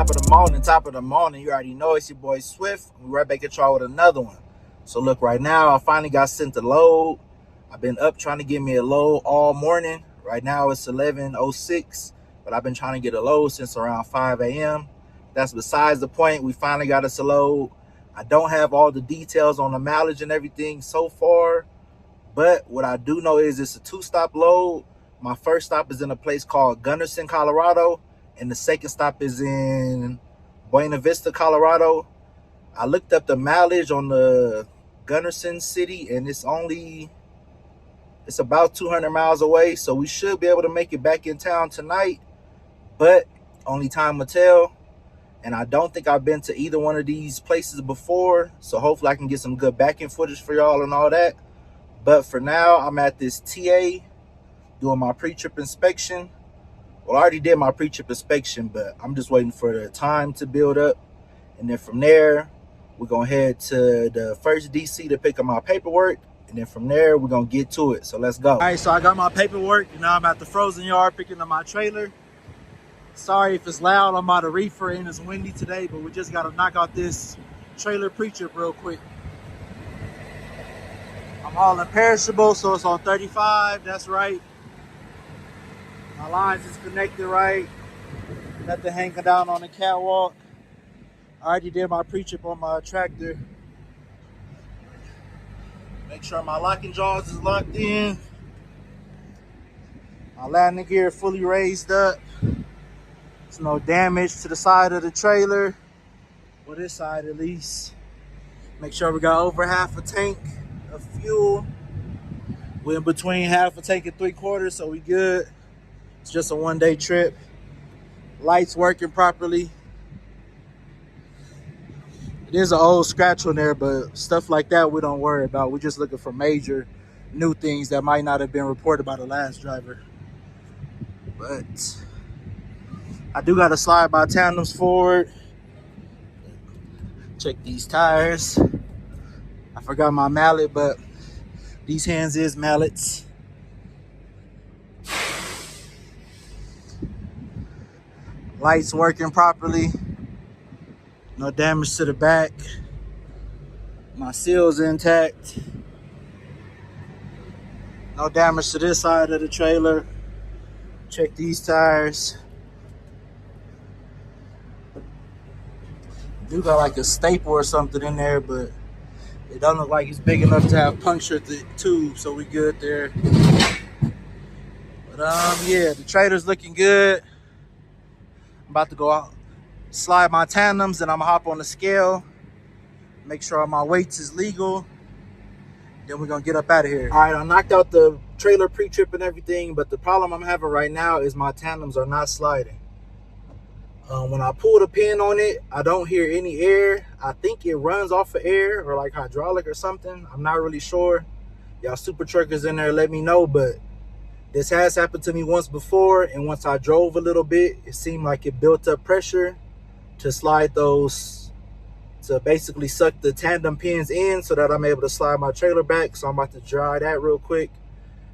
Top of the morning. You already know it's your boy Swift. We're right back at y'all with another one. So look, right now I finally got sent the load. I've been up trying to get me a load all morning. Right now it's 11:06, but I've been trying to get a load since around 5 a.m. That's besides the point. We finally got us a load. I don't have all the details on the mileage and everything so far, but what I do know is it's a 2-stop load. My first stop is in a place called Gunnison, Colorado, and the second stop is in Buena Vista, Colorado. I looked up the mileage on the Gunnison city, and it's about 200 miles away, so we should be able to make it back in town tonight, but only time will tell. And I don't think I've been to either one of these places before, so hopefully I can get some good back end footage for y'all and all that. But for now, I'm at this TA doing my pre-trip inspection. Well, I already did my pre-trip inspection, but I'm just waiting for the time to build up. And then from there, we're going to head to the first DC to pick up my paperwork. And then from there, we're going to get to it. So let's go. All right, so I got my paperwork, and now I'm at the frozen yard picking up my trailer. Sorry if it's loud. I'm out of Reefer and it's windy today, but we just got to knock out this trailer pre-trip real quick. I'm hauling perishable, so it's on 35. That's right. My lines is connected right. Nothing hanging down on the catwalk. I already did my pre-trip on my tractor. Make sure my locking jaws is locked in. My landing gear fully raised up. There's no damage to the side of the trailer. Or this side at least. Make sure we got over half a tank of fuel. We're in between half a tank and 3/4, so we good. It's just a one-day trip. Lights working properly. It is an old scratch on there, but stuff like that we don't worry about. We're just looking for major new things that might not have been reported by the last driver. But I do got to slide my tandems forward. Check these tires. I forgot my mallet, but these hands is mallets. Lights working properly. No damage to the back. My seal's intact. No damage to this side of the trailer. Check these tires. Do got like a staple or something in there, but it doesn't look like it's big enough to have punctured the tube, so we good there. But yeah, the trailer's looking good. I'm about to go out, slide my tandems, and I'm gonna hop on the scale, make sure all my weights is legal. Then we're gonna get up out of here. All right, I knocked out the trailer pre-trip and everything, but the problem I'm having right now is my tandems are not sliding. When I pull the pin on it, I don't hear any air. I think it runs off of air or like hydraulic or something. I'm not really sure. Y'all super truckers in there, let me know. But this has happened to me once before, and once I drove a little bit, it seemed like it built up pressure to slide those, to basically suck the tandem pins in so that I'm able to slide my trailer back. So I'm about to dry that real quick.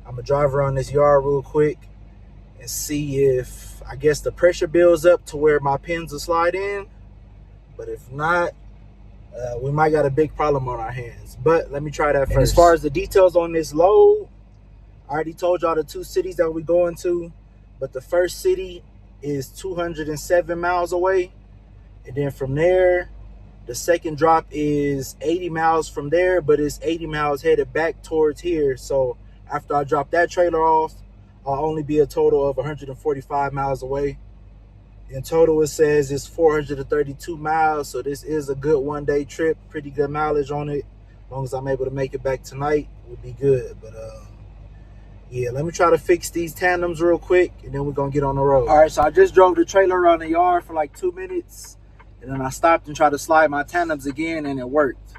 I'm gonna drive around this yard real quick and see if, I guess, the pressure builds up to where my pins will slide in. But if not, we might got a big problem on our hands. But let me try that first. And as far as the details on this load, I already told y'all the 2 cities that we're going to, but the first city is 207 miles away. And then from there, the second drop is 80 miles from there, but it's 80 miles headed back towards here. So after I drop that trailer off, I'll only be a total of 145 miles away. In total, it says it's 432 miles. So this is a good one-day trip. Pretty good mileage on it. As long as I'm able to make it back tonight, we'll be good. But yeah, let me try to fix these tandems real quick, and then we're going to get on the road. All right, so I just drove the trailer around the yard for like 2 minutes, and then I stopped and tried to slide my tandems again, and it worked.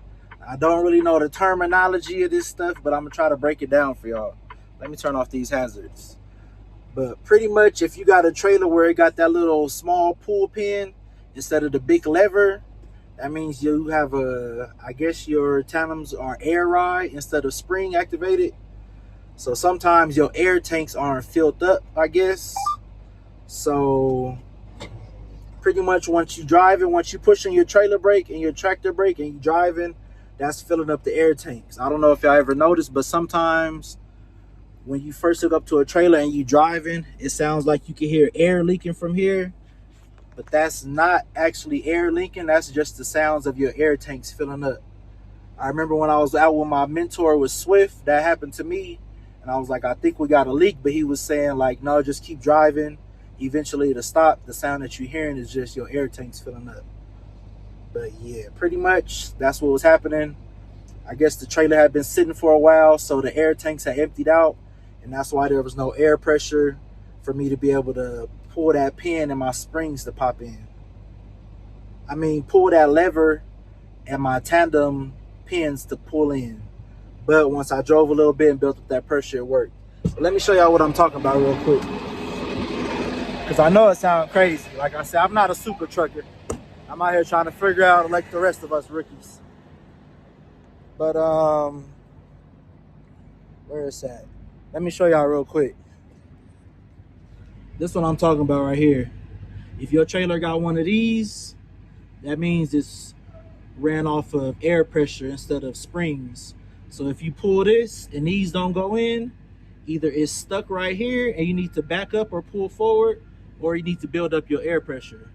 I don't really know the terminology of this stuff, but I'm going to try to break it down for y'all. Let me turn off these hazards. But pretty much, if you got a trailer where it got that little small pull pin instead of the big lever, that means you have I guess your tandems are air ride instead of spring activated. So sometimes your air tanks aren't filled up, I guess. So pretty much once you driving, once you pushing your trailer brake and your tractor brake and you driving, that's filling up the air tanks. I don't know if y'all ever noticed, but sometimes when you first hook up to a trailer and you driving, it sounds like you can hear air leaking from here, but that's not actually air leaking. That's just the sounds of your air tanks filling up. I remember when I was out with my mentor with Swift, that happened to me, and I was like, I think we got a leak, but he was saying like, no, just keep driving. Eventually it'll stop. The sound that you're hearing is just your air tanks filling up. But yeah, pretty much that's what was happening. I guess the trailer had been sitting for a while, so the air tanks had emptied out, and that's why there was no air pressure for me to be able to pull that pin and my springs to pop in. I mean, pull that lever and my tandem pins to pull in. But once I drove a little bit and built up that pressure, it worked. But let me show y'all what I'm talking about real quick, because I know it sounds crazy. Like I said, I'm not a super trucker. I'm out here trying to figure out like the rest of us rookies. But where is that? Let me show y'all real quick. This one I'm talking about right here. If your trailer got one of these, that means it's ran off of air pressure instead of springs. So if you pull this and these don't go in, either it's stuck right here and you need to back up or pull forward, or you need to build up your air pressure.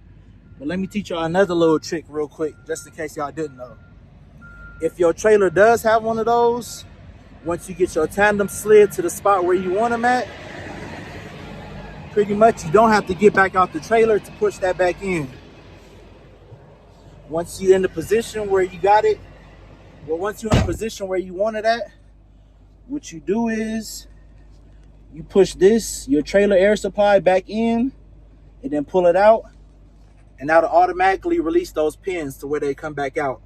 But let me teach y'all another little trick real quick, just in case y'all didn't know. If your trailer does have one of those, once you get your tandem slid to the spot where you want them at, pretty much you don't have to get back out the trailer to push that back in. Once you're in the position where you got it, once you're in the position where you want it at, what you do is you push this, your trailer air supply, back in, and then pull it out, and that'll automatically release those pins to where they come back out.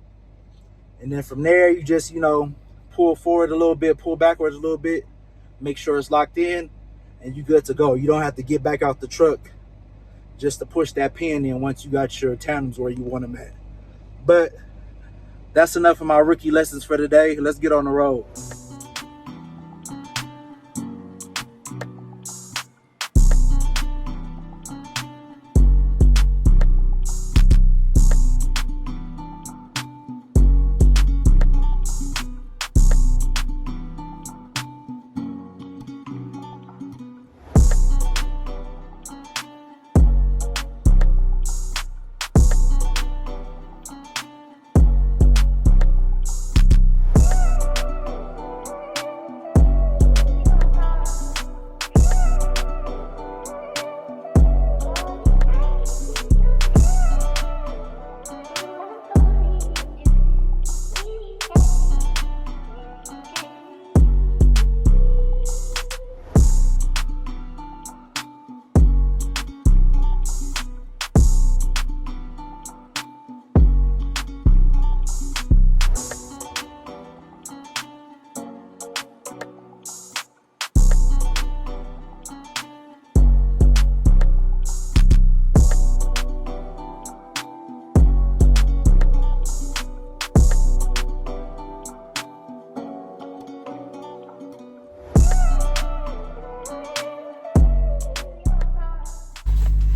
And then from there, you just, pull forward a little bit, pull backwards a little bit, make sure it's locked in, and you're good to go. You don't have to get back out the truck just to push that pin in once you got your tandems where you want them at. But that's enough of my rookie lessons for today. Let's get on the road.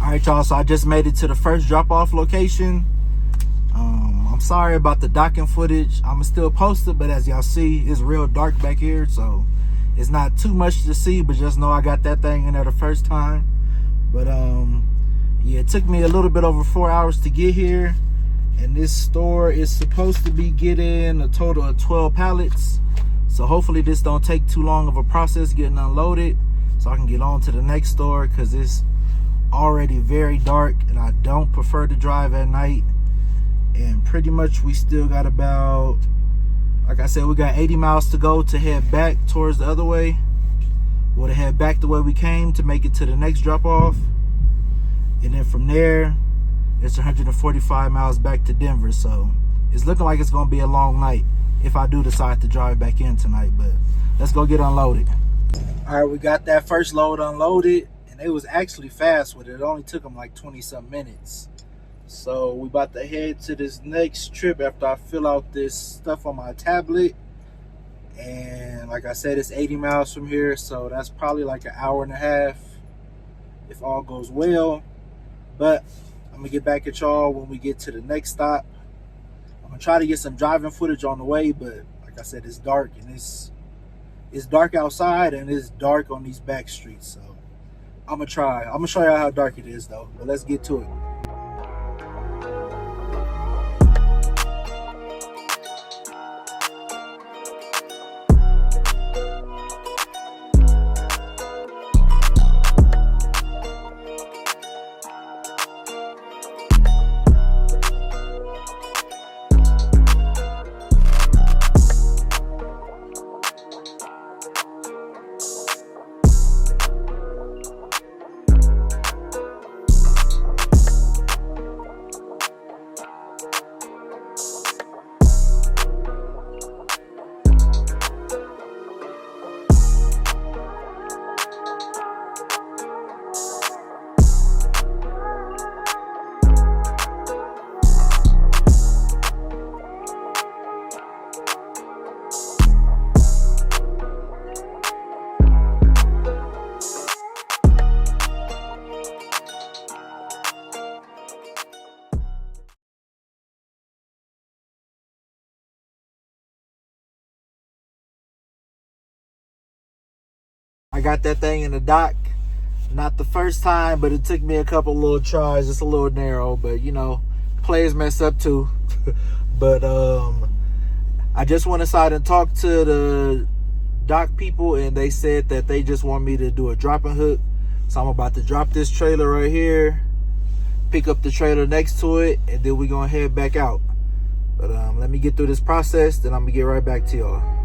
All right, y'all, so I just made it to the first drop-off location. I'm sorry about the docking footage. I'm still post it, but as y'all see, it's real dark back here, so it's not too much to see, but just know I got that thing in there the first time. But yeah, it took me a little bit over 4 hours to get here, and this store is supposed to be getting a total of 12 pallets. So hopefully this don't take too long of a process getting unloaded, so I can get on to the next store, because it's already very dark and I don't prefer to drive at night. And pretty much we still got about, like I said, we got 80 miles to go to head back towards the other way, or to head back the way we came to make it to the next drop off. And then from there it's 145 miles back to Denver. So it's looking like it's gonna be a long night if I do decide to drive back in tonight. But let's go get unloaded. All right, we got that first load unloaded. It was actually fast with it. It only took them like 20-some minutes. So we about to head to this next trip after I fill out this stuff on my tablet. And like I said, it's 80 miles from here, so that's probably like an hour and a half if all goes well. But I'm gonna get back at y'all when we get to the next stop. I'm gonna try to get some driving footage on the way, but like I said, it's dark and it's dark outside and it's dark on these back streets. So I'm gonna try. I'm gonna show y'all how dark it is though. But let's get to it. I got that thing in the dock. Not the first time, but it took me a couple little tries. It's a little narrow, but you know, players mess up too. But I just went inside and talked to the dock people, and they said that they just want me to do a dropping hook. So I'm about to drop this trailer right here, pick up the trailer next to it, and then we're gonna head back out. But let me get through this process, then I'm gonna get right back to y'all.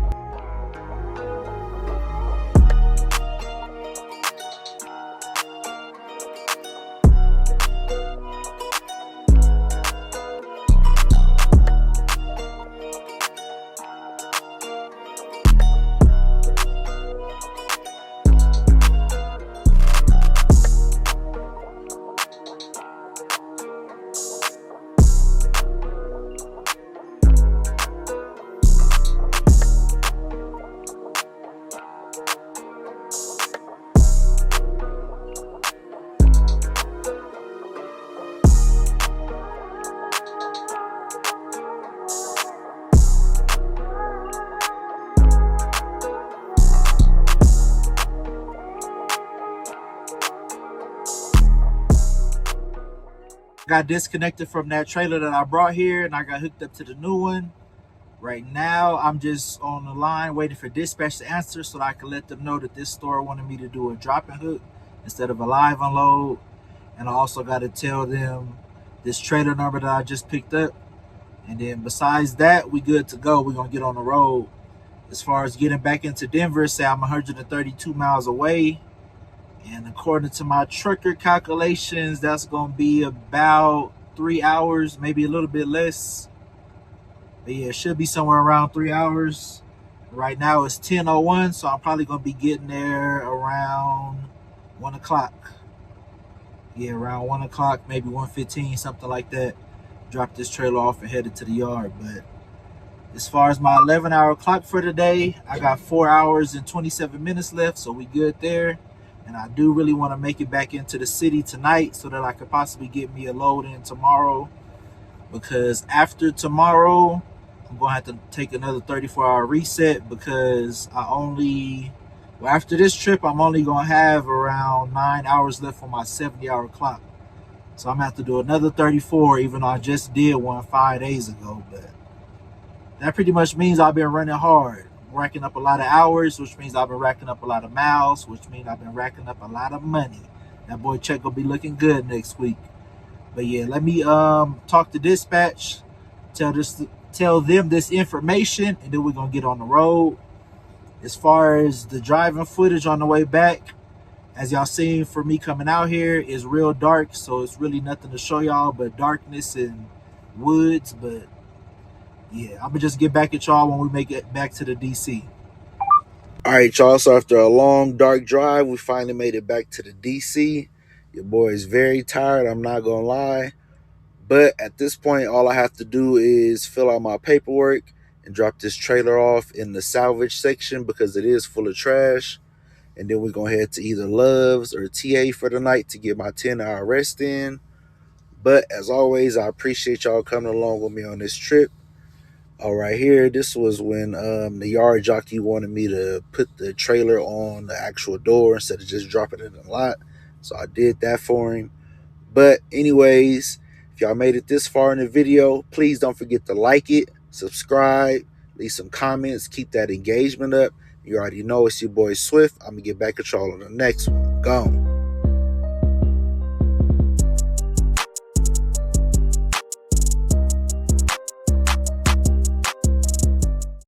Got disconnected from that trailer that I brought here, and I got hooked up to the new one. Right now, I'm just on the line waiting for dispatch to answer so that I can let them know that this store wanted me to do a drop and hook instead of a live unload. And I also got to tell them this trailer number that I just picked up. And then besides that, we good to go. We're going to get on the road. As far as getting back into Denver, say I'm 132 miles away. And according to my trucker calculations, that's going to be about 3 hours, maybe a little bit less. But yeah, it should be somewhere around 3 hours. Right now it's 10:01, so I'm probably going to be getting there around 1 o'clock. Yeah, around 1 o'clock, maybe 1:15, something like that. Drop this trailer off and headed to the yard. But as far as my 11-hour clock for today, I got 4 hours and 27 minutes left, so we good there. And I do really want to make it back into the city tonight so that I could possibly get me a load in tomorrow. Because after tomorrow, I'm going to have to take another 34-hour reset because after this trip, I'm only going to have around 9 hours left on my 70-hour clock. So I'm going to have to do another 34, even though I just did one 5 days ago. But that pretty much means I've been running hard, racking up a lot of hours, which means I've been racking up a lot of miles, which means I've been racking up a lot of money. That boy check will be looking good next week. But yeah, let me talk to dispatch, tell them this information, and then we're gonna get on the road. As far as the driving footage on the way back, as y'all seen for me coming out here, is real dark, so it's really nothing to show y'all but darkness and woods. But yeah, I'm gonna just get back at y'all when we make it back to the DC. All right, y'all. So after a long, dark drive, we finally made it back to the DC. Your boy is very tired, I'm not gonna lie. But at this point, all I have to do is fill out my paperwork and drop this trailer off in the salvage section because it is full of trash. And then we're gonna head to either Love's or TA for the night to get my 10-hour rest in. But as always, I appreciate y'all coming along with me on this trip. All right, here, this was when the yard jockey wanted me to put the trailer on the actual door instead of just dropping it in the lot. So I did that for him. But anyways, if y'all made it this far in the video, please don't forget to like it, subscribe, leave some comments, keep that engagement up. You already know it's your boy Swift. I'm going to get back at y'all on the next one. Gone.